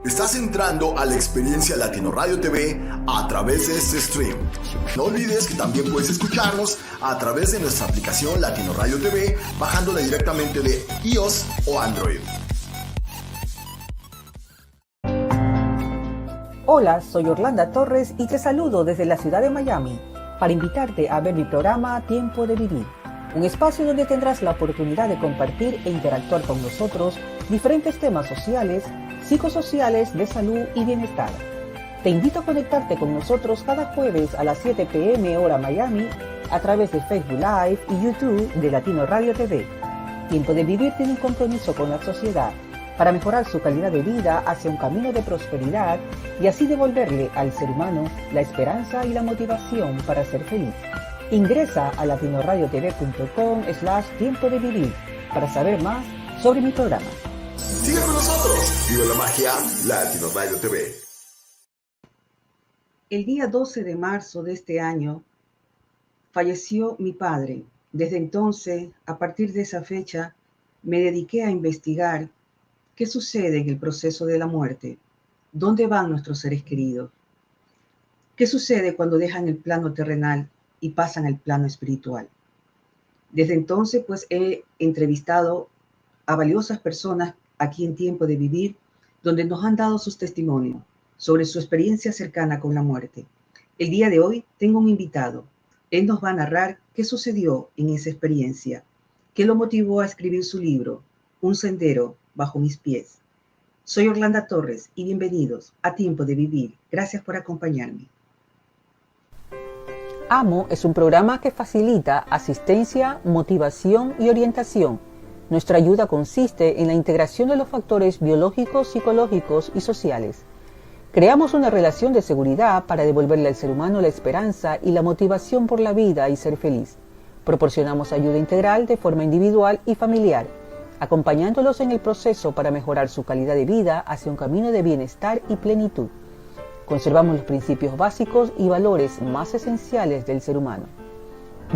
Estás entrando a la experiencia Latino Radio TV a través de este stream. No olvides que también puedes escucharnos a través de nuestra aplicación Latino Radio TV bajándola directamente de iOS o Android. Hola, soy Orlando Torres y te saludo desde la ciudad de Miami para invitarte a ver mi programa Tiempo de Vivir, un espacio donde tendrás la oportunidad de compartir e interactuar con nosotros diferentes temas sociales, psicosociales, de salud y bienestar. Te invito a conectarte con nosotros cada jueves a las 7 p.m. hora Miami a través de Facebook Live y YouTube de Latino Radio TV. Tiempo de Vivir tiene un compromiso con la sociedad para mejorar su calidad de vida hacia un camino de prosperidad y así devolverle al ser humano la esperanza y la motivación para ser feliz. Ingresa a latinoradiotv.com/tiempo de vivir para saber más sobre mi programa. Sigue con nosotros, vive la magia Latino Radio TV. El día 12 de marzo de este año falleció mi padre. Desde entonces, a partir de esa fecha, me dediqué a investigar qué sucede en el proceso de la muerte, dónde van nuestros seres queridos, qué sucede cuando dejan el plano terrenal y pasan al plano espiritual. Desde entonces, pues he entrevistado a valiosas personas aquí en Tiempo de Vivir, donde nos han dado sus testimonios sobre su experiencia cercana con la muerte. El día de hoy tengo un invitado. Él nos va a narrar qué sucedió en esa experiencia, qué lo motivó a escribir su libro, Un sendero bajo mis pies. Soy Orlando Torres y bienvenidos a Tiempo de Vivir. Gracias por acompañarme. AMO es un programa que facilita asistencia, motivación y orientación. Nuestra ayuda consiste en la integración de los factores biológicos, psicológicos y sociales. Creamos una relación de seguridad para devolverle al ser humano la esperanza y la motivación por la vida y ser feliz. Proporcionamos ayuda integral de forma individual y familiar, acompañándolos en el proceso para mejorar su calidad de vida hacia un camino de bienestar y plenitud. Conservamos los principios básicos y valores más esenciales del ser humano.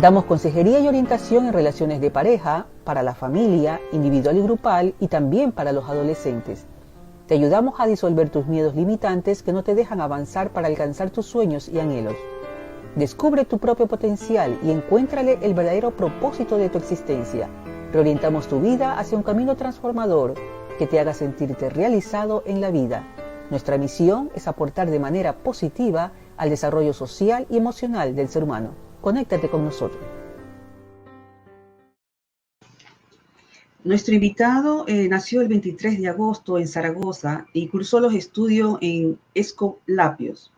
Damos consejería y orientación en relaciones de pareja, para la familia, individual y grupal, y también para los adolescentes. Te ayudamos a disolver tus miedos limitantes que no te dejan avanzar para alcanzar tus sueños y anhelos. Descubre tu propio potencial y encuéntrale el verdadero propósito de tu existencia. Reorientamos tu vida hacia un camino transformador que te haga sentirte realizado en la vida. Nuestra misión es aportar de manera positiva al desarrollo social y emocional del ser humano. Conéctate con nosotros. Nuestro invitado nació el 23 de agosto en Zaragoza y cursó los estudios en Escolapios.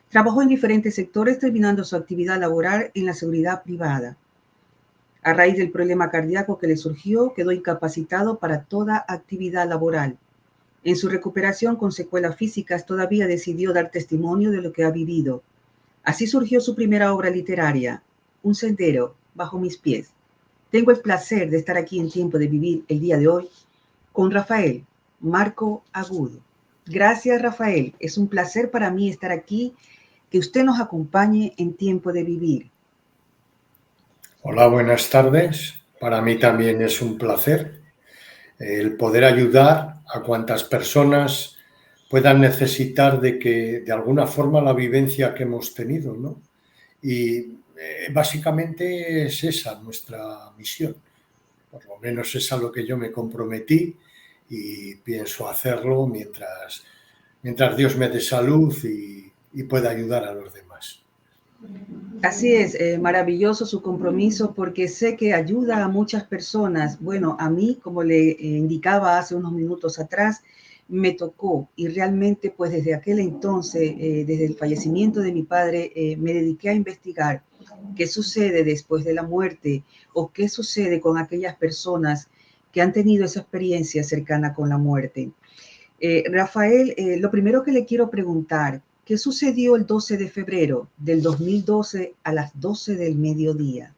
Trabajó en diferentes sectores, terminando su actividad laboral en la seguridad privada. A raíz del problema cardíaco que le surgió, quedó incapacitado para toda actividad laboral. En su recuperación con secuelas físicas, todavía decidió dar testimonio de lo que ha vivido. Así surgió su primera obra literaria, Un sendero bajo mis pies. Tengo el placer de estar aquí en Tiempo de Vivir el día de hoy con Rafael Marco Agudo. Gracias, Rafael. Es un placer para mí estar aquí, que usted nos acompañe en Tiempo de Vivir. Hola, buenas tardes. Para mí también es un placer el poder ayudar a cuantas personas puedan necesitar de que de alguna forma la vivencia que hemos tenido, ¿no? Y básicamente es esa nuestra misión. Por lo menos es a lo que yo me comprometí y pienso hacerlo mientras Dios me dé salud y pueda ayudar a los demás. Así es, maravilloso su compromiso, porque sé que ayuda a muchas personas. Bueno, a mí, como le indicaba hace unos minutos atrás, me tocó, y realmente pues desde aquel entonces, desde el fallecimiento de mi padre, me dediqué a investigar qué sucede después de la muerte o qué sucede con aquellas personas que han tenido esa experiencia cercana con la muerte. Rafael, lo primero que le quiero preguntar, ¿qué sucedió el 12 de febrero del 2012 a las 12 del mediodía?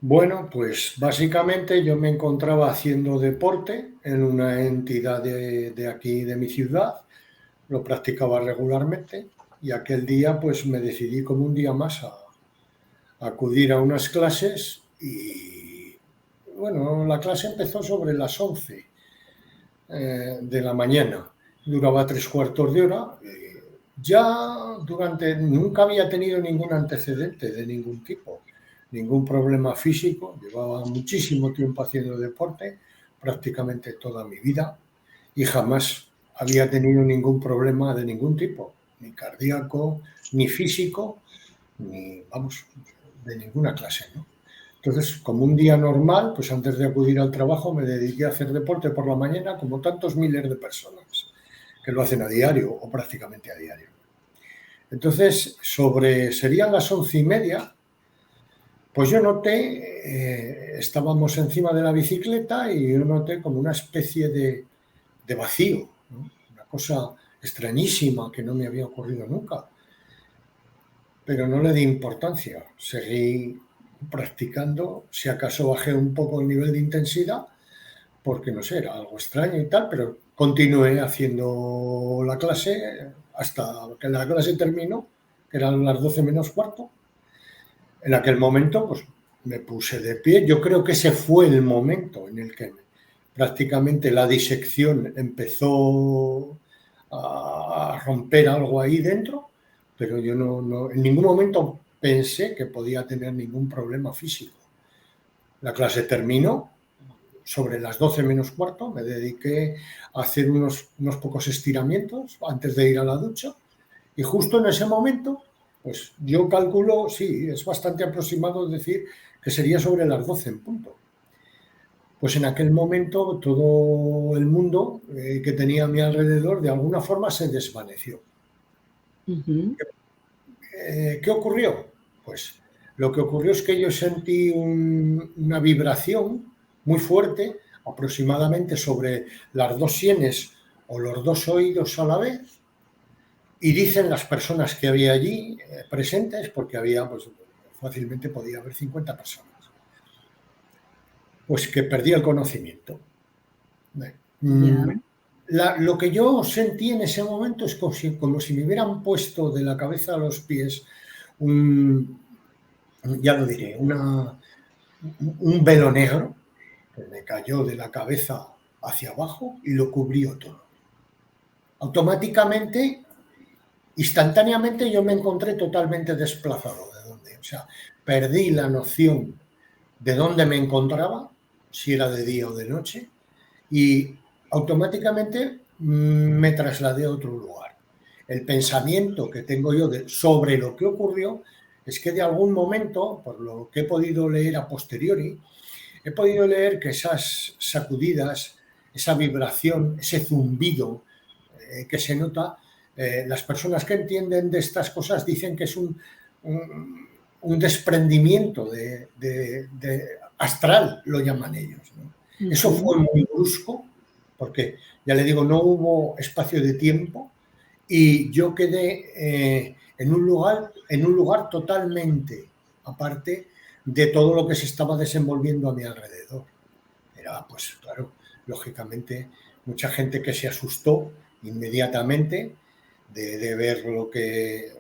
Bueno, pues básicamente yo me encontraba haciendo deporte en una entidad de aquí, de mi ciudad, lo practicaba regularmente y aquel día pues me decidí como un día más a acudir a unas clases y bueno, la clase empezó sobre las 11 de la mañana. duraba 3/4 de hora. Ya nunca había tenido ningún antecedente de ningún tipo, ningún problema físico. Llevaba muchísimo tiempo haciendo deporte, prácticamente toda mi vida, y jamás había tenido ningún problema de ningún tipo, ni cardíaco, ni físico, ni, vamos, de ninguna clase, ¿no? Entonces, como un día normal, pues antes de acudir al trabajo me dediqué a hacer deporte por la mañana, como tantos miles de personas que lo hacen a diario o prácticamente a diario. Entonces, serían las 11:30, pues yo noté, estábamos encima de la bicicleta y yo noté como una especie de vacío, ¿no? Una cosa extrañísima que no me había ocurrido nunca. Pero no le di importancia, seguí practicando, si acaso bajé un poco el nivel de intensidad, porque no sé, era algo extraño y tal, pero continué haciendo la clase hasta que la clase terminó, que eran las 12 menos cuarto. En aquel momento, pues me puse de pie. Yo creo que ese fue el momento en el que prácticamente la disección empezó a romper algo ahí dentro, pero yo no en ningún momento pensé que podía tener ningún problema físico. La clase terminó. Sobre las 12 menos cuarto me dediqué a hacer unos pocos estiramientos antes de ir a la ducha, y justo en ese momento, pues yo calculo, sí, es bastante aproximado decir que sería sobre las 12 en punto. Pues en aquel momento todo el mundo que tenía a mi alrededor de alguna forma se desvaneció. Ujú. ¿Qué ocurrió? Pues lo que ocurrió es que yo sentí una vibración muy fuerte, aproximadamente sobre las 2 sienes o los 2 oídos a la vez, y dicen las personas que había allí presentes, porque había, pues fácilmente podía haber 50 personas, pues que perdí el conocimiento. Ya. Lo que yo sentí en ese momento es como si me hubieran puesto de la cabeza a los pies ya lo diré, un velo negro que me cayó de la cabeza hacia abajo y lo cubrió todo. Automáticamente, instantáneamente, yo me encontré totalmente desplazado o sea, perdí la noción de dónde me encontraba, si era de día o de noche, y automáticamente me trasladé a otro lugar. El pensamiento que tengo yo sobre lo que ocurrió es que de algún momento, por lo que he podido leer a posteriori, he podido leer que esas sacudidas, esa vibración, ese zumbido que se nota, las personas que entienden de estas cosas dicen que es un desprendimiento astral, lo llaman ellos, ¿no? Ujú. Eso fue muy brusco, porque, ya le digo, no hubo espacio de tiempo y yo quedé en un lugar totalmente aparte de todo lo que se estaba desenvolviendo a mi alrededor. Era, pues claro, lógicamente, mucha gente que se asustó inmediatamente de ver lo que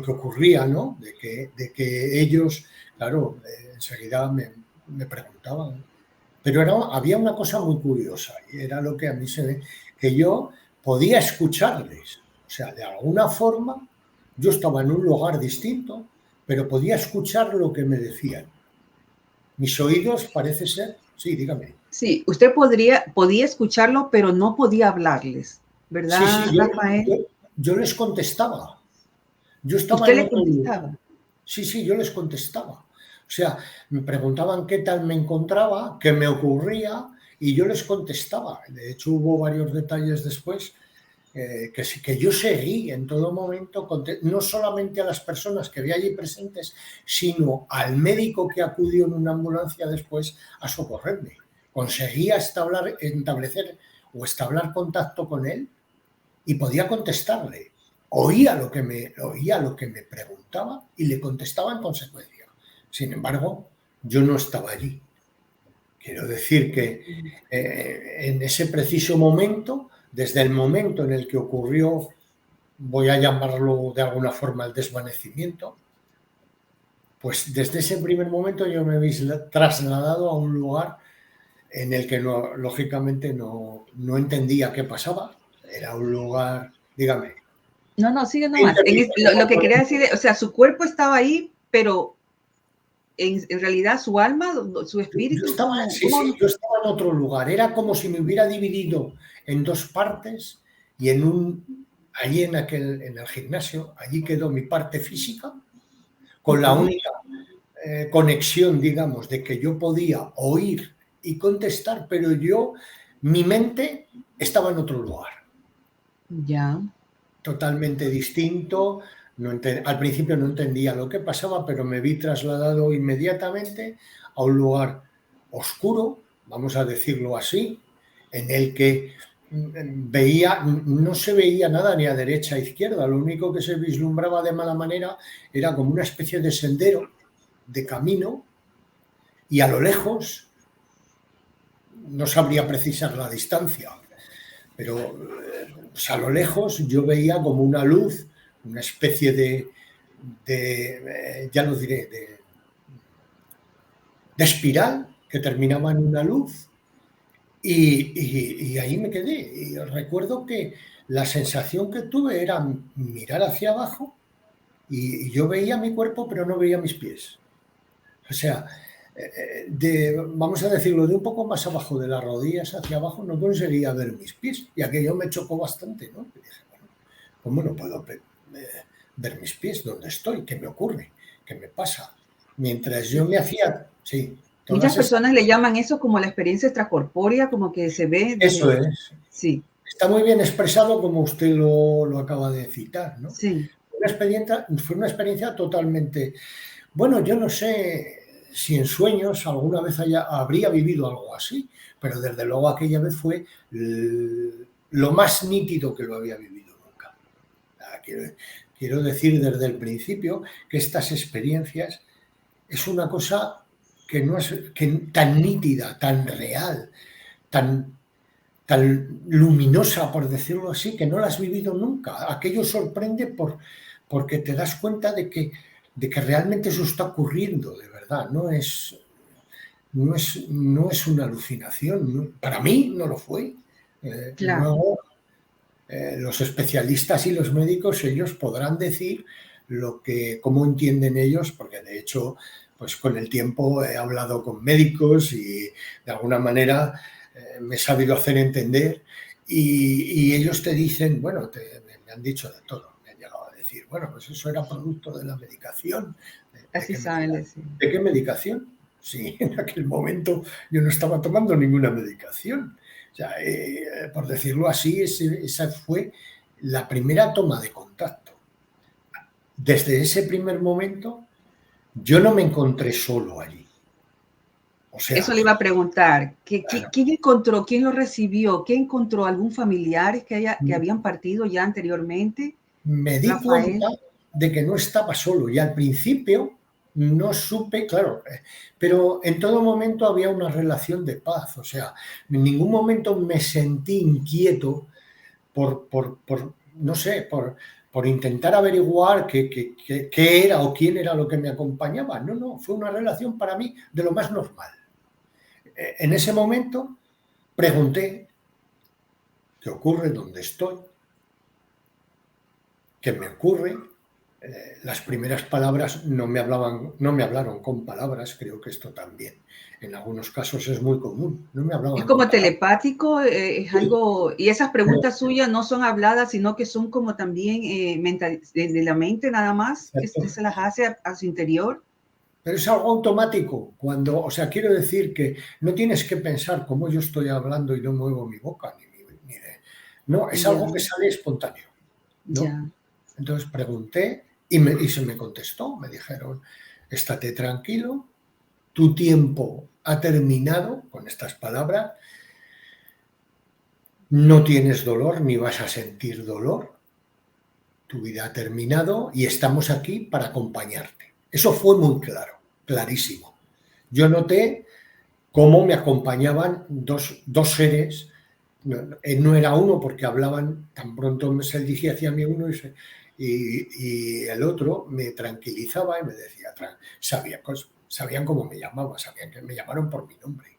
ocurría, ¿no? De que ellos, claro, enseguida me preguntaban. Pero había una cosa muy curiosa, y era lo que a mí se ve, que yo podía escucharles. O sea, de alguna forma, yo estaba en un lugar distinto, pero podía escuchar lo que me decían. Mis oídos, parece ser, sí, dígame. Sí, usted podía escucharlo, pero no podía hablarles, ¿verdad, Sí, Rafael? yo les contestaba. Yo estaba ¿Usted en le otro lugar. contestaba? Sí, yo les contestaba. O sea, me preguntaban qué tal me encontraba, qué me ocurría, y yo les contestaba. De hecho, hubo varios detalles después que yo seguí en todo momento, no solamente a las personas que había allí presentes, sino al médico que acudió en una ambulancia después a socorrerme. Conseguía establecer o establecer contacto con él y podía contestarle. Oía lo que me preguntaba y le contestaba en consecuencia. Sin embargo, yo no estaba allí. Quiero decir que en ese preciso momento, desde el momento en el que ocurrió, voy a llamarlo de alguna forma el desvanecimiento, pues desde ese primer momento yo me vi trasladado a un lugar en el que lógicamente no entendía qué pasaba. Era un lugar, dígame. No, sigue nomás. Lo que quería decir, o sea, su cuerpo estaba ahí, pero en realidad su alma, su espíritu. Yo estaba en otro lugar. Era como si me hubiera dividido en dos partes y allí en el gimnasio, allí quedó mi parte física, con la única conexión, digamos, de que yo podía oír y contestar, pero mi mente estaba en otro lugar. Ya. Totalmente distinto. Al principio no entendía lo que pasaba, pero me vi trasladado inmediatamente a un lugar oscuro, vamos a decirlo así, en el que no se veía nada ni a derecha a izquierda, lo único que se vislumbraba de mala manera era como una especie de sendero, de camino, y a lo lejos, no sabría precisar la distancia, pero a lo lejos yo veía como una luz, una especie ya lo diré, de espiral que terminaba en una luz y ahí me quedé. Y recuerdo que la sensación que tuve era mirar hacia abajo y yo veía mi cuerpo pero no veía mis pies. O sea, vamos a decirlo, de un poco más abajo de las rodillas hacia abajo no conseguía ver mis pies y aquello me chocó bastante, ¿no? Y dije, bueno, ¿cómo no puedo ver mis pies? ¿Dónde estoy? ¿Qué me ocurre? ¿Qué me pasa? Mientras yo me hacía, sí. Muchas personas le llaman eso como la experiencia extracorpórea, como que se ve. Eso es. Sí. Está muy bien expresado como usted lo acaba de citar, ¿no? Sí. Fue una experiencia totalmente... Bueno, yo no sé si en sueños alguna vez habría vivido algo así, pero desde luego aquella vez fue lo más nítido que lo había vivido nunca. Quiero decir desde el principio que estas experiencias es una cosa que no es tan nítida, tan real, tan luminosa, por decirlo así, que no la has vivido nunca. Aquello sorprende porque te das cuenta de que realmente eso está ocurriendo, de verdad. No es una alucinación. Para mí no lo fue. Claro. Luego, los especialistas y los médicos, ellos podrán decir cómo entienden ellos, porque de hecho, pues con el tiempo he hablado con médicos y de alguna manera me he sabido hacer entender y ellos te dicen, bueno, me han dicho de todo, me han llegado a decir, bueno, pues eso era producto de la medicación. Así saben decir. ¿De qué medicación? Sí, en aquel momento yo no estaba tomando ninguna medicación. O sea, por decirlo así, esa fue la primera toma de contacto. Desde ese primer momento, yo no me encontré solo allí. O sea, eso le iba a preguntar. ¿Quién encontró? ¿Quién lo recibió? ¿Quién encontró? ¿Algún familiar que habían partido ya anteriormente? Me di cuenta de que no estaba solo y al principio no supe, claro, pero en todo momento había una relación de paz. O sea, en ningún momento me sentí inquieto no sé, por intentar averiguar qué era o quién era lo que me acompañaba. No, fue una relación para mí de lo más normal. En ese momento pregunté qué ocurre, dónde estoy, qué me ocurre. Las primeras palabras no me hablaron con palabras, creo que esto también en algunos casos es muy común. No me hablaban es como con telepático, es algo, y esas preguntas suyas no son habladas, sino que son como también de la mente nada más, que se las hace a su interior. Pero es algo automático, o sea, quiero decir que no tienes que pensar cómo yo estoy hablando y no muevo mi boca, no, es algo que sale espontáneo, ¿no? Entonces pregunté y se me contestó, me dijeron, estate tranquilo, tu tiempo ha terminado, con estas palabras, no tienes dolor ni vas a sentir dolor, tu vida ha terminado y estamos aquí para acompañarte. Eso fue muy claro, clarísimo. Yo noté cómo me acompañaban dos seres, no era uno porque hablaban, tan pronto se dirigía hacia mí uno y el otro me tranquilizaba y me decía, sabían cómo me llamaba, sabían que me llamaron por mi nombre.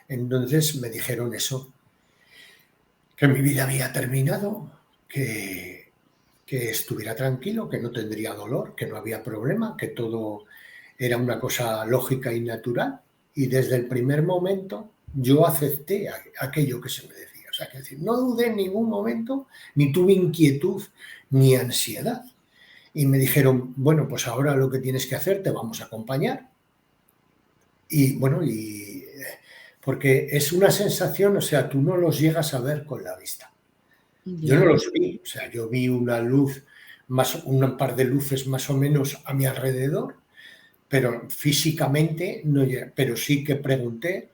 Entonces me dijeron eso, que mi vida había terminado, que estuviera tranquilo, que no tendría dolor, que no había problema, que todo era una cosa lógica y natural. Y desde el primer momento yo acepté aquello que se me decía. O sea, que decir, no dudé en ningún momento, ni tuve inquietud ni ansiedad. Y me dijeron, bueno, pues ahora lo que tienes que hacer, te vamos a acompañar. Y bueno, porque es una sensación, o sea, tú no los llegas a ver con la vista. Yo no los vi, o sea, yo vi una luz, un par de luces más o menos a mi alrededor, pero físicamente no llegué. Pero sí que pregunté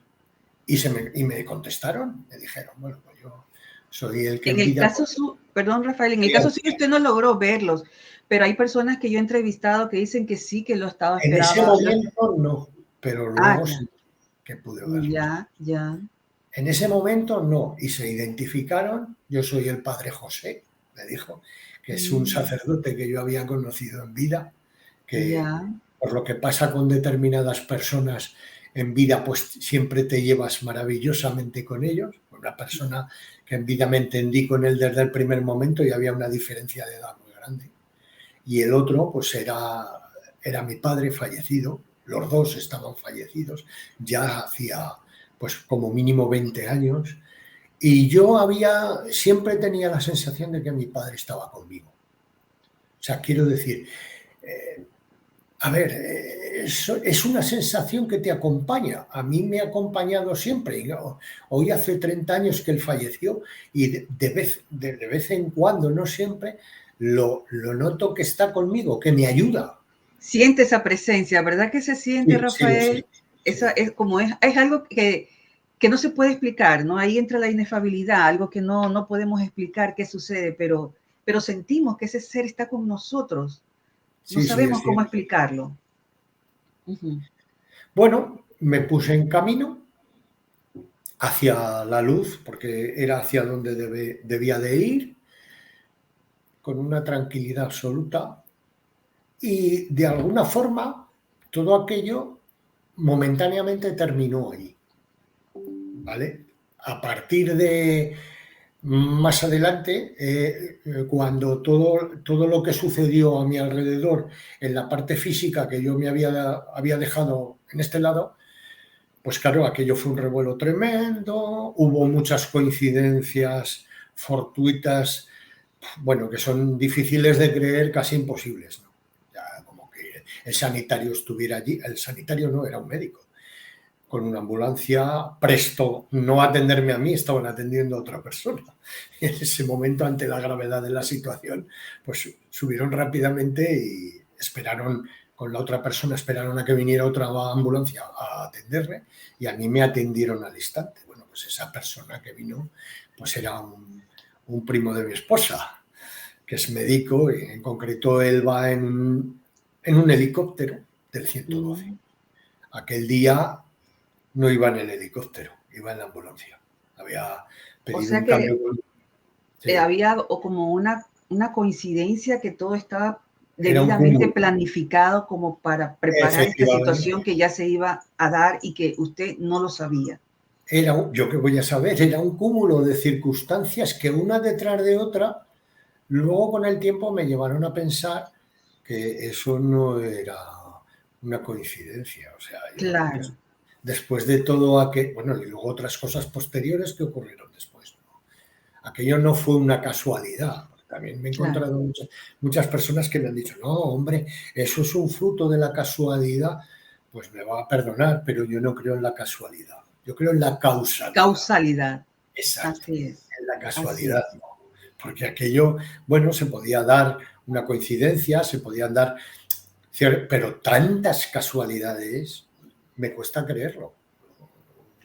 y me contestaron, me dijeron, bueno, pues yo soy el que en el caso perdón, Rafael, en el caso sí usted no logró verlos, pero hay personas que yo he entrevistado que dicen que sí, que lo estaba en ese esperando. momento no, pero luego Ya. sí que pude verlos. Ya. En ese momento no, y se identificaron, yo soy el padre José, me dijo, que es un sacerdote que yo había conocido en vida, que por lo que pasa con determinadas personas en vida, pues siempre te llevas maravillosamente con ellos. Una persona que en vida me entendí con él desde el primer momento y había una diferencia de edad muy grande. Y el otro, pues era mi padre fallecido, los dos estaban fallecidos, ya hacía pues como mínimo 20 años, y yo siempre tenía la sensación de que mi padre estaba conmigo. O sea, quiero decir, a ver, es una sensación que te acompaña. A mí me ha acompañado siempre. Hoy hace 30 años que él falleció y de vez en cuando, no siempre, lo noto que está conmigo, que me ayuda. Siente esa presencia, ¿verdad que se siente, Sí, Rafael? sí. Esa es como es algo que no se puede explicar, ¿no? Ahí entra la inefabilidad, algo que no podemos explicar qué sucede, pero sentimos que ese ser está con nosotros. No sabemos cómo explicarlo. Bueno, me puse en camino hacia la luz, porque era hacia donde debía de ir, con una tranquilidad absoluta, y de alguna forma todo aquello momentáneamente terminó allí, ¿vale? A partir de más adelante, cuando todo lo que sucedió a mi alrededor en la parte física que yo me había dejado en este lado, pues claro, aquello fue un revuelo tremendo, hubo muchas coincidencias fortuitas, bueno, que son difíciles de creer, casi imposibles, ¿no? Ya como que el sanitario estuviera allí, el sanitario no, era un médico, con una ambulancia, presto no a atenderme a mí, estaban atendiendo a otra persona. Y en ese momento, ante la gravedad de la situación, pues subieron rápidamente y esperaron, con la otra persona esperaron a que viniera otra ambulancia a atenderme y a mí me atendieron al instante. Bueno, pues esa persona que vino, pues era un primo de mi esposa, que es médico, y en concreto él va en un helicóptero del 112. Aquel día no iba en el helicóptero, iba en la ambulancia. Había pedido un cambio. Sí. Había como una coincidencia que todo estaba debidamente planificado como para preparar esta situación que ya se iba a dar y que usted no lo sabía. Yo qué voy a saber, era un cúmulo de circunstancias que una detrás de otra, luego con el tiempo me llevaron a pensar que eso no era una coincidencia. O sea, claro. Después de todo aquello, bueno, y luego otras cosas posteriores que ocurrieron después, ¿no? Aquello no fue una casualidad. También me he encontrado muchas personas que me han dicho, no, hombre, eso es un fruto de la casualidad. Pues me va a perdonar, pero yo no creo en la casualidad. Yo creo en la causalidad. Causalidad. Exacto. Así es. En la casualidad, no. Porque aquello, bueno, se podía dar una coincidencia, se podían dar, pero tantas casualidades, me cuesta creerlo.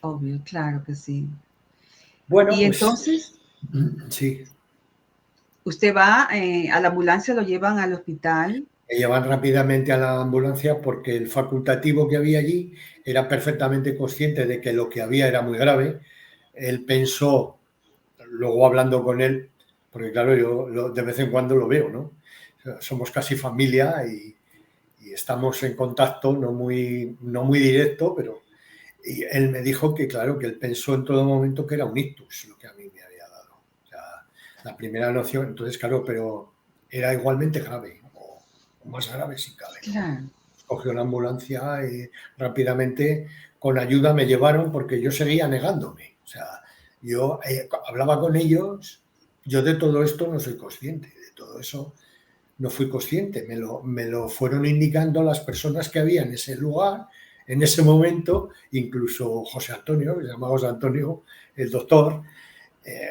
Obvio, claro que sí. Bueno, y pues, entonces, sí. Usted va a la ambulancia, lo llevan al hospital. Me llevan rápidamente a la ambulancia porque el facultativo que había allí era perfectamente consciente de que lo que había era muy grave. Él pensó, luego hablando con él, porque claro, yo de vez en cuando lo veo, ¿no? Somos casi familia y estamos en contacto, no muy directo, pero y él me dijo que claro, que él pensó en todo momento que era un ictus lo que a mí me había dado. La primera noción, entonces, claro, pero era igualmente grave, o más grave si cabe, ¿no? Claro. Cogió la ambulancia y rápidamente, con ayuda, me llevaron porque yo seguía negándome. O sea, yo hablaba con ellos, yo de todo esto no soy consciente, de todo eso no fui consciente, me lo fueron indicando las personas que había en ese lugar, en ese momento, incluso José Antonio, que se llamaba José Antonio, el doctor,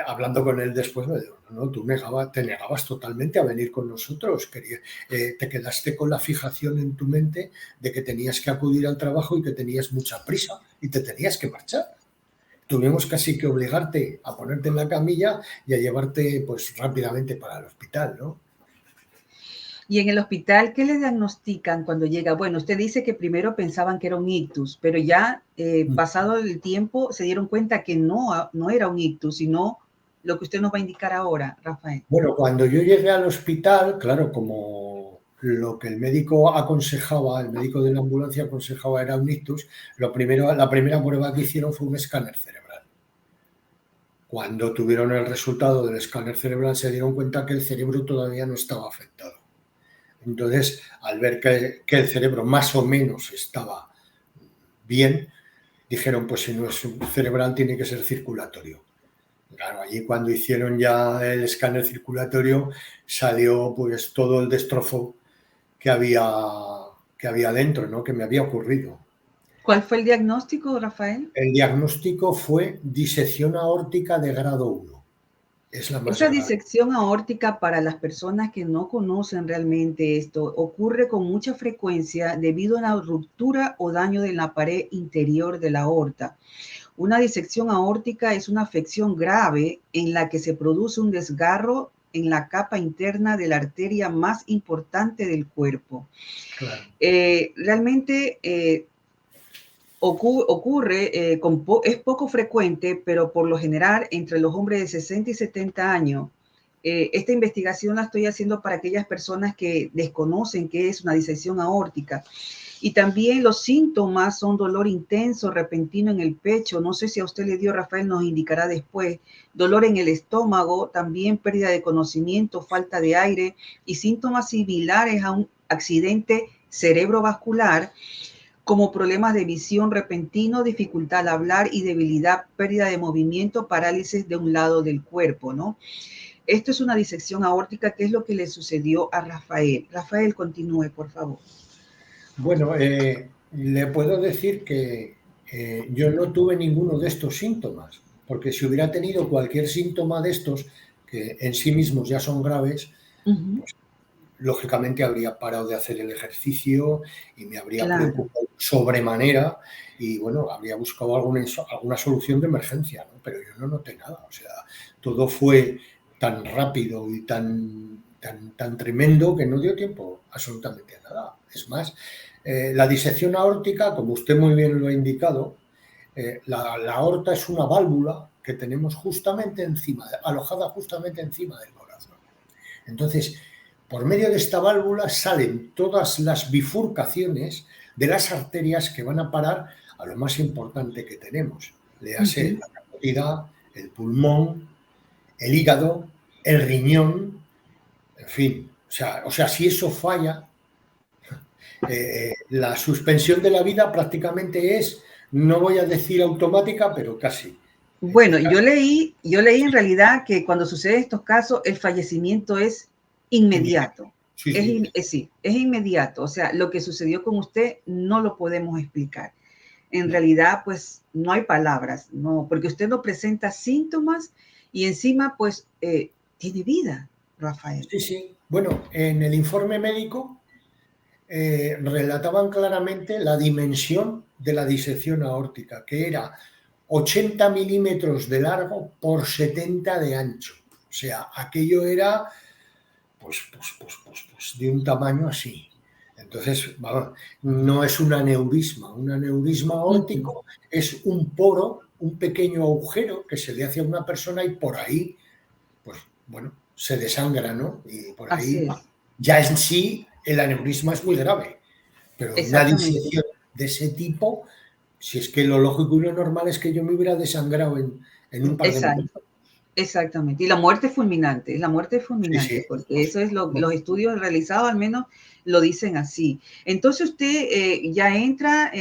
hablando con él después, me dijo, no, tú te negabas totalmente a venir con nosotros, te quedaste con la fijación en tu mente de que tenías que acudir al trabajo y que tenías mucha prisa y te tenías que marchar. Tuvimos casi que obligarte a ponerte en la camilla y a llevarte pues rápidamente para el hospital, ¿no? Y en el hospital, ¿qué le diagnostican cuando llega? Bueno, usted dice que primero pensaban que era un ictus, pero ya pasado el tiempo se dieron cuenta que no era un ictus, sino lo que usted nos va a indicar ahora, Rafael. Bueno, cuando yo llegué al hospital, claro, como lo que el médico aconsejaba, el médico de la ambulancia aconsejaba era un ictus, la primera prueba que hicieron fue un escáner cerebral. Cuando tuvieron el resultado del escáner cerebral se dieron cuenta que el cerebro todavía no estaba afectado. Entonces, al ver que el cerebro más o menos estaba bien, dijeron, pues si no es cerebral tiene que ser circulatorio. Claro, allí cuando hicieron ya el escáner circulatorio salió pues todo el destrozo que había dentro, ¿no? Que me había ocurrido. ¿Cuál fue el diagnóstico, Rafael? El diagnóstico fue disección aórtica de grado 1. Es la más Esa grave. disección aórtica, para las personas que no conocen realmente esto, ocurre con mucha frecuencia debido a una ruptura o daño de la pared interior de la aorta. Una disección aórtica es una afección grave en la que se produce un desgarro en la capa interna de la arteria más importante del cuerpo. Claro. Realmente ocurre, es poco frecuente, pero por lo general entre los hombres de 60 y 70 años. Esta investigación la estoy haciendo para aquellas personas que desconocen qué es una disección aórtica. Y también los síntomas son dolor intenso, repentino en el pecho. No sé si a usted le dio, Rafael nos indicará después. Dolor en el estómago, también pérdida de conocimiento, falta de aire y síntomas similares a un accidente cerebrovascular, como problemas de visión repentino, dificultad al hablar y debilidad, pérdida de movimiento, parálisis de un lado del cuerpo, ¿no? Esto es una disección aórtica, que es lo que le sucedió a Rafael. Rafael, continúe, por favor. Bueno, le puedo decir que yo no tuve ninguno de estos síntomas, porque si hubiera tenido cualquier síntoma de estos, que en sí mismos ya son graves, pues lógicamente habría parado de hacer el ejercicio y me habría preocupado sobremanera y bueno, habría buscado alguna solución de emergencia, ¿no? Pero yo no noté nada, o sea, todo fue tan rápido y tan tremendo que no dio tiempo absolutamente a nada. Es más, la disección aórtica, como usted muy bien lo ha indicado, la aorta es una válvula que tenemos justamente encima, alojada justamente encima del corazón. Entonces, por medio de esta válvula salen todas las bifurcaciones de las arterias que van a parar a lo más importante que tenemos. Léase la carótida, el pulmón, el hígado, el riñón, en fin. O sea, si eso falla, la suspensión de la vida prácticamente es, no voy a decir automática, pero casi. Bueno, yo leí en realidad que cuando suceden estos casos, el fallecimiento es inmediato. Sí. Es inmediato. O sea, lo que sucedió con usted no lo podemos explicar. En realidad, pues no hay palabras, no, porque usted no presenta síntomas y encima, pues, tiene vida, Rafael. Sí, sí. Bueno, en el informe médico relataban claramente la dimensión de la disección aórtica, que era 80 milímetros de largo por 70 de ancho. O sea, aquello era pues de un tamaño así. Entonces, vamos, no es un aneurisma aórtico es un poro, un pequeño agujero que se le hace a una persona y por ahí, pues bueno, se desangra, ¿no? Y por ahí ya en sí el aneurisma es muy grave, pero una disección de ese tipo, si es que lo lógico y lo normal es que yo me hubiera desangrado en un par de minutos. Exactamente. Y la muerte fulminante, la muerte Sí, sí. fulminante, porque eso es los estudios realizados al menos lo dicen así. Entonces usted ya entra,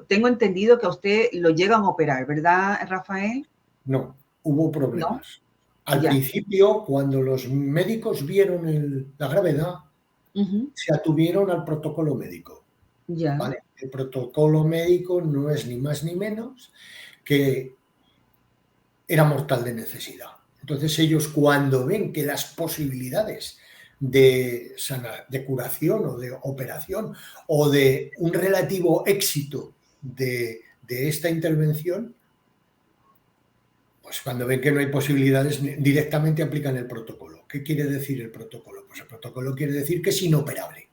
tengo entendido que a usted lo llegan a operar, ¿verdad, Rafael? No, hubo ¿No? problemas. Al Ya. principio, cuando los médicos vieron la gravedad, Ujú. se atuvieron al protocolo médico. Ya. ¿Vale? El protocolo médico no es ni más ni menos que era mortal de necesidad. Entonces ellos, cuando ven que las posibilidades de curación o de operación o de un relativo éxito de esta intervención, pues cuando ven que no hay posibilidades, directamente aplican el protocolo. ¿Qué quiere decir el protocolo? Pues el protocolo quiere decir que es inoperable.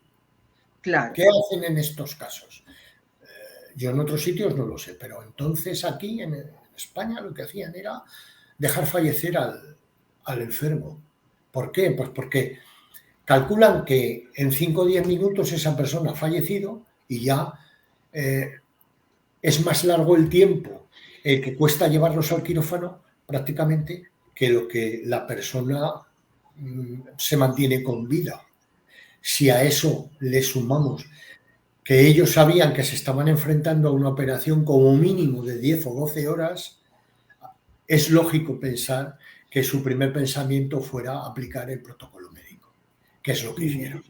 Claro. ¿Qué hacen en estos casos? Yo en otros sitios no lo sé, pero entonces aquí en España lo que hacían era dejar fallecer al enfermo. ¿Por qué? Pues porque calculan que en 5 o 10 minutos esa persona ha fallecido y ya eh, es más largo el tiempo el que cuesta llevarlos al quirófano prácticamente que lo que la persona se mantiene con vida. Si a eso le sumamos que ellos sabían que se estaban enfrentando a una operación como mínimo de 10 o 12 horas, es lógico pensar que su primer pensamiento fuera aplicar el protocolo médico, que es lo que hicieron.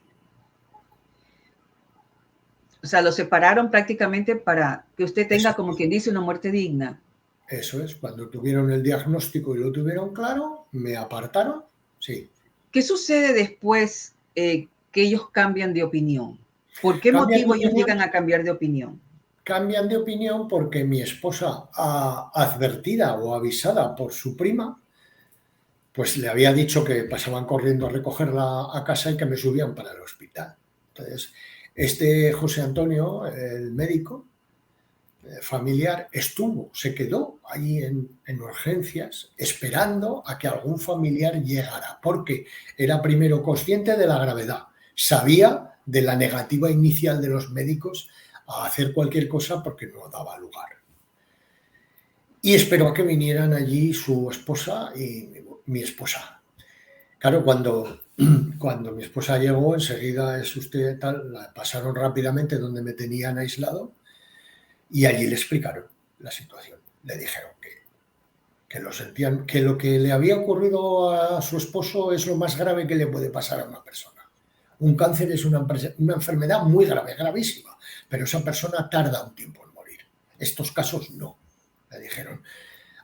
O sea, lo separaron prácticamente para que usted Eso, tenga, como quien dice, una muerte digna. eso es, cuando tuvieron el diagnóstico y lo tuvieron claro, me apartaron, sí. ¿Qué sucede después que ellos cambian de opinión? ¿Por qué Cambian de motivo ellos opinión, llegan a cambiar de opinión? cambian de opinión porque mi esposa, advertida o avisada por su prima, pues le había dicho que pasaban corriendo a recogerla a casa y que me subían para el hospital. Entonces, este José Antonio, el médico familiar, se quedó allí en urgencias esperando a que algún familiar llegara, porque era primero consciente de la gravedad, sabía de la negativa inicial de los médicos a hacer cualquier cosa porque no daba lugar. Y esperó a que vinieran allí su esposa y mi esposa. Claro, cuando mi esposa llegó, enseguida es usted tal, la pasaron rápidamente donde me tenían aislado y allí le explicaron la situación. Le dijeron que lo sentían, que lo que le había ocurrido a su esposo es lo más grave que le puede pasar a una persona. Un cáncer es una enfermedad muy grave, gravísima, pero esa persona tarda un tiempo en morir. Estos casos no, le dijeron.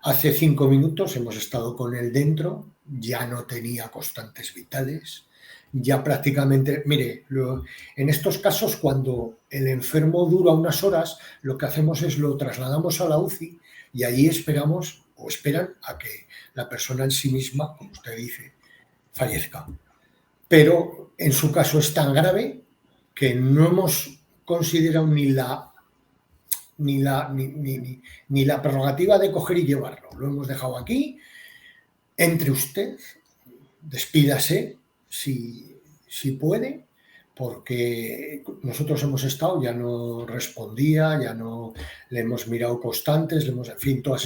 Hace 5 minutos hemos estado con él dentro, ya no tenía constantes vitales, ya prácticamente, mire, en estos casos cuando el enfermo dura unas horas, lo que hacemos es lo trasladamos a la UCI y allí esperamos o esperan a que la persona en sí misma, como usted dice, fallezca. Pero en su caso es tan grave que no hemos considerado ni la prerrogativa de coger y llevarlo. Lo hemos dejado aquí, entre usted, despídase si puede, porque nosotros hemos estado, ya no respondía, ya no le hemos mirado constantes, en fin, todo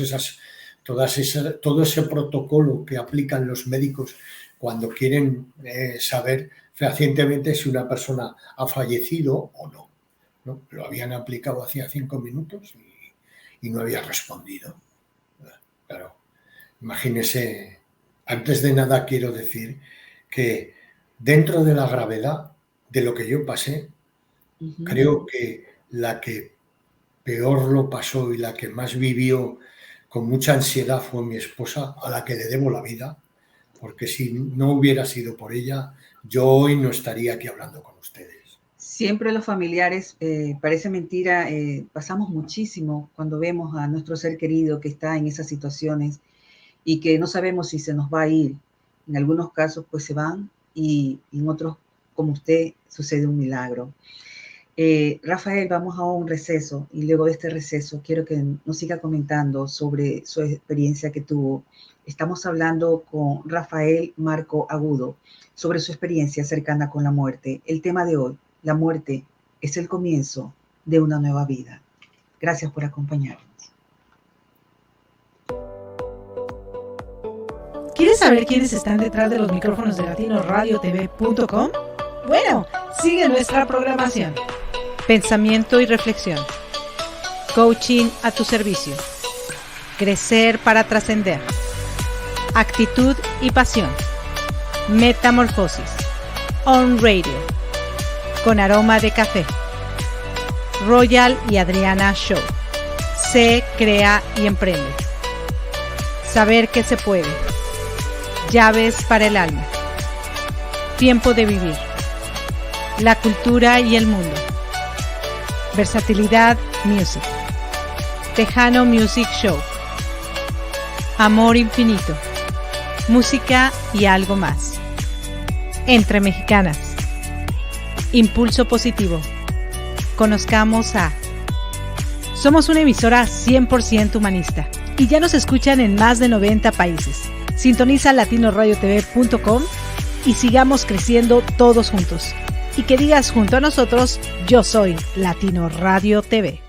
ese protocolo que aplican los médicos cuando quieren saber fehacientemente si una persona ha fallecido o no. ¿No? Lo habían aplicado hacía 5 minutos y no había respondido. Claro, imagínese, antes de nada quiero decir que dentro de la gravedad de lo que yo pasé, Ujú. creo que la que peor lo pasó y la que más vivió con mucha ansiedad fue mi esposa, a la que le debo la vida, porque si no hubiera sido por ella, yo hoy no estaría aquí hablando con ustedes. Siempre los familiares, parece mentira, pasamos muchísimo cuando vemos a nuestro ser querido que está en esas situaciones y que no sabemos si se nos va a ir. En algunos casos pues se van y en otros, como usted, sucede un milagro. Rafael, vamos a un receso y luego de este receso quiero que nos siga comentando sobre su experiencia que tuvo. Estamos hablando con Rafael Marco Agudo sobre su experiencia cercana con la muerte. El tema de hoy, la muerte es el comienzo de una nueva vida. Gracias por acompañarnos. ¿Quieres saber quiénes están detrás de los micrófonos de latinoradiotv.com? Bueno, sigue nuestra programación. Pensamiento y reflexión. Coaching a tu servicio. Crecer para trascender. Actitud y pasión. Metamorfosis. On Radio. Con aroma de café. Royal y Adriana Show. Se crea y emprende. Saber que se puede. Llaves para el alma. Tiempo de vivir. La cultura y el mundo. Versatilidad Music. Tejano Music Show. Amor infinito. Música y algo más. Entre mexicanas. Impulso positivo. Conozcamos a... Somos una emisora 100% humanista y ya nos escuchan en más de 90 países. Sintoniza latinoradiotv.com y sigamos creciendo todos juntos. Y que digas junto a nosotros, yo soy Latino Radio TV.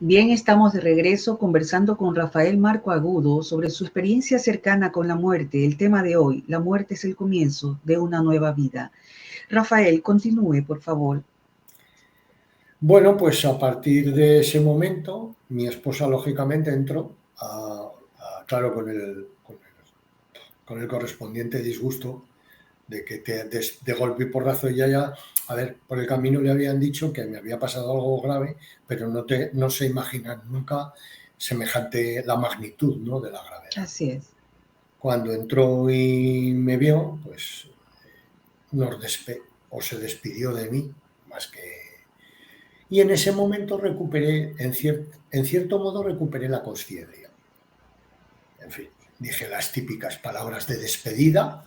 Bien, estamos de regreso conversando con Rafael Marco Agudo sobre su experiencia cercana con la muerte. El tema de hoy, la muerte es el comienzo de una nueva vida. Rafael, continúe, por favor. Bueno, pues a partir de ese momento, mi esposa lógicamente entró, claro, con el correspondiente disgusto de que de golpe y porrazo ya, a ver, por el camino le habían dicho que me había pasado algo grave, pero no se imaginan nunca semejante la magnitud, ¿no?, de la gravedad. Así es. Cuando entró y me vio, pues se despidió de mí, más que... Y en ese momento recuperé, en cierto modo recuperé la conciencia. En fin, dije las típicas palabras de despedida,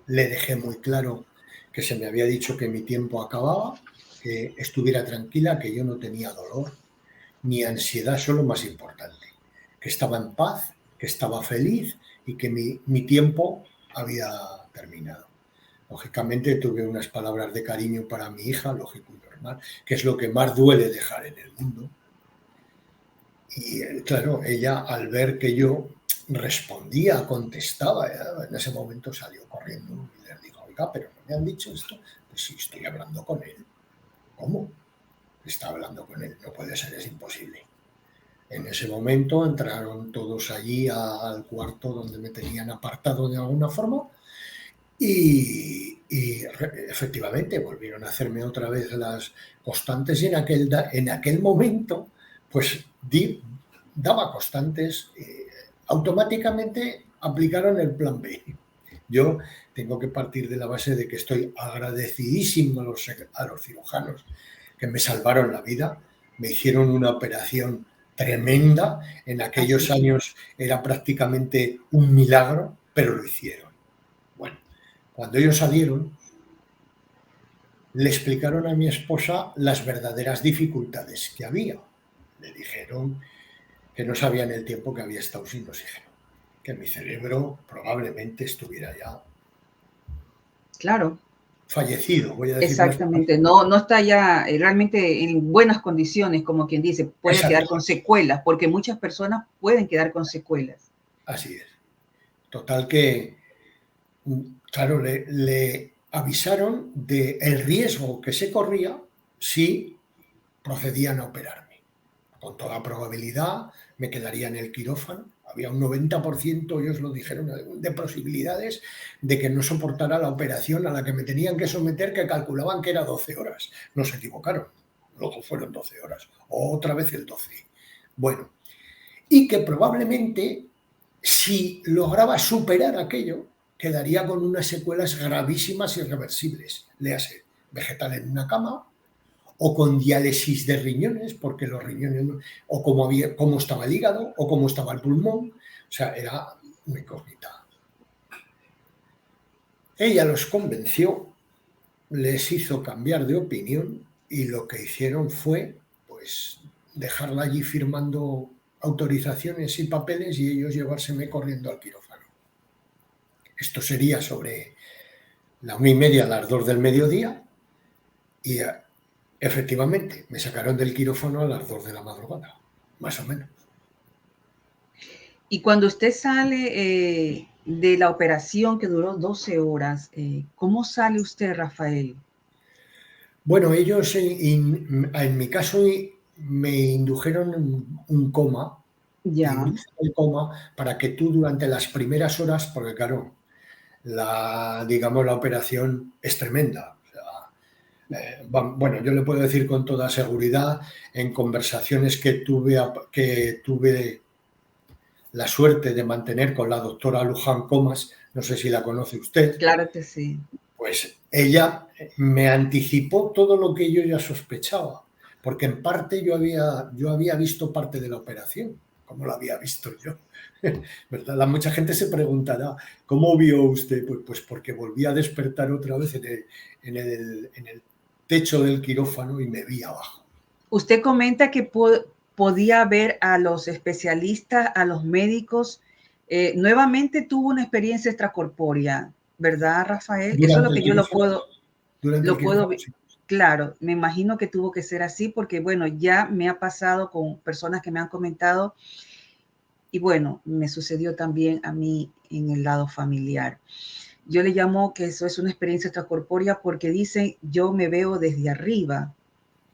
le dejé muy claro que se me había dicho que mi tiempo acababa, que estuviera tranquila, que yo no tenía dolor ni ansiedad, eso es lo más importante, que estaba en paz, que estaba feliz y que mi tiempo había terminado. Lógicamente tuve unas palabras de cariño para mi hija, lógico y normal, que es lo que más duele dejar en el mundo. Y claro, ella al ver que yo respondía, contestaba, en ese momento salió corriendo y le dijo, oiga, pero no me han dicho esto. Pues sí, estoy hablando con él. ¿Cómo? Está hablando con él, no puede ser, es imposible. En ese momento entraron todos allí al cuarto donde me tenían apartado de alguna forma y efectivamente volvieron a hacerme otra vez las constantes y en aquel momento pues daba constantes, automáticamente aplicaron el plan B. Yo tengo que partir de la base de que estoy agradecidísimo a los cirujanos que me salvaron la vida, me hicieron una operación tremenda, en aquellos años era prácticamente un milagro, pero lo hicieron. Bueno, cuando ellos salieron, le explicaron a mi esposa las verdaderas dificultades que había. Le dijeron que no sabían el tiempo que había estado sin oxígeno, que mi cerebro probablemente estuviera ya... Claro. Fallecido, voy a decir. Exactamente, no está ya realmente en buenas condiciones, como quien dice, puede quedar con secuelas, porque muchas personas pueden quedar con secuelas. Así es. Total que, claro, le avisaron del riesgo que se corría si procedían a operarme. Con toda probabilidad me quedaría en el quirófano. Había un 90%, ellos lo dijeron, de posibilidades de que no soportara la operación a la que me tenían que someter, que calculaban que era 12 horas. No se equivocaron, luego fueron 12 horas, otra vez el 12. Bueno, y que probablemente si lograba superar aquello, quedaría con unas secuelas gravísimas y irreversibles. Léase, vegetal en una cama, o con diálisis de riñones, porque los riñones, o cómo estaba el hígado, o cómo estaba el pulmón, o sea, era una incógnita. Ella los convenció, les hizo cambiar de opinión y lo que hicieron fue, pues, dejarla allí firmando autorizaciones y papeles y ellos llevárseme corriendo al quirófano. Esto sería sobre la 1:30, a las 2 del mediodía y... efectivamente, me sacaron del quirófano a las 2 de la madrugada, más o menos. Y cuando usted sale de la operación que duró 12 horas, ¿cómo sale usted, Rafael? Bueno, ellos en mi caso me indujeron un coma, te Ya, inducen el coma para que tú durante las primeras horas, porque claro, digamos, la operación es tremenda. O sea, bueno, yo le puedo decir con toda seguridad en conversaciones que tuve la suerte de mantener con la doctora Luján Comas, no sé si la conoce usted, claro que sí. pues ella me anticipó todo lo que yo ya sospechaba, porque en parte yo había visto parte de la operación, como la había visto yo. ¿Verdad? Mucha gente se preguntará, ¿cómo vio usted? Pues porque volví a despertar otra vez en el techo del quirófano y me vi abajo. Usted comenta que podía ver a los especialistas, a los médicos. Nuevamente tuvo una experiencia extracorpórea, ¿verdad, Rafael? Eso es lo Durante el que yo quirófano, durante el lo puedo quirófano, ver. sí. Claro, me imagino que tuvo que ser así porque, bueno, ya me ha pasado con personas que me han comentado y, bueno, me sucedió también a mí en el lado familiar. Yo le llamo que eso es una experiencia extracorpórea porque dicen, yo me veo desde arriba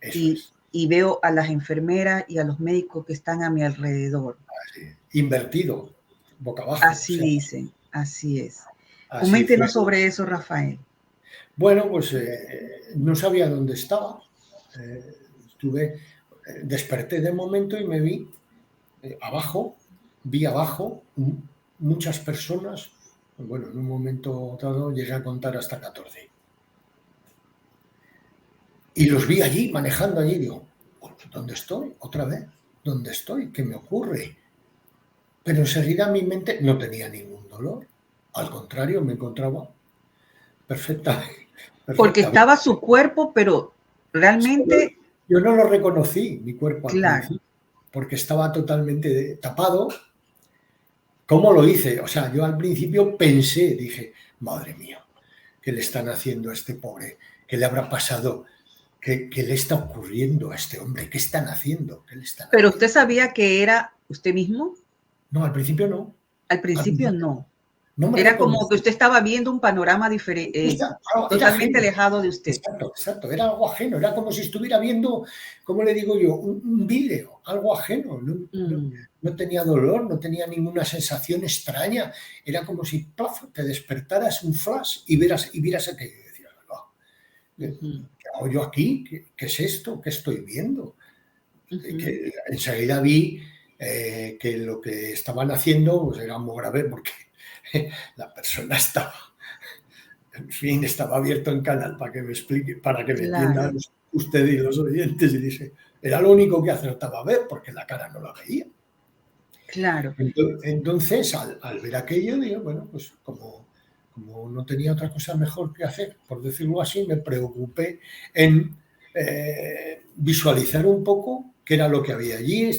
Eso y, es. y veo a las enfermeras y a los médicos que están a mi alrededor. Así, invertido, boca abajo. O Así sea, dicen, así es. así fue. Coméntenos sobre eso, Rafael. Bueno, pues no sabía dónde estaba. Estuve, desperté de momento y me vi abajo, muchas personas. Bueno, en un momento dado llegué a contar hasta 14. Y los vi allí, manejando allí. Digo, ¿dónde estoy? ¿Otra vez? ¿Dónde estoy? ¿Qué me ocurre? Pero enseguida mi mente no tenía ningún dolor. Al contrario, me encontraba perfectamente. Porque Perfectamente. estaba su cuerpo, pero realmente, Yo no lo reconocí, mi cuerpo al claro. principio, porque estaba totalmente tapado. ¿Cómo lo hice? O sea, yo al principio pensé, dije, madre mía, ¿qué le están haciendo a este pobre? ¿Qué le habrá pasado? ¿Qué le está ocurriendo a este hombre? ¿Qué están haciendo? ¿Qué le están Pero haciendo? usted sabía que era usted mismo. No, al principio no. Al Al principio principio no. no me Era como que reconocí. usted estaba viendo un panorama diferente, Era totalmente ajeno. alejado de usted. Exacto, exacto. Era algo ajeno. Era como si estuviera viendo, ¿cómo le digo yo? Un vídeo, algo ajeno. Mm, No tenía dolor, no tenía ninguna sensación extraña. Era como si ¡plaf! Te despertaras un flash y vieras aquello. Y decías, "Ah, ujú, ¿qué hago yo aquí? ¿Qué es esto? ¿Qué estoy viendo?". ujú. Que enseguida vi que lo que estaban haciendo pues, era muy grave porque la persona estaba, en fin, estaba abierto en canal para que me explique, para que me entiendan Claro, usted y los oyentes. Y dije, era lo único que acertaba a ver porque la cara no la veía. claro. Entonces, al ver aquello, digo, bueno, pues como no tenía otra cosa mejor que hacer, por decirlo así, me preocupé en visualizar un poco qué era lo que había allí.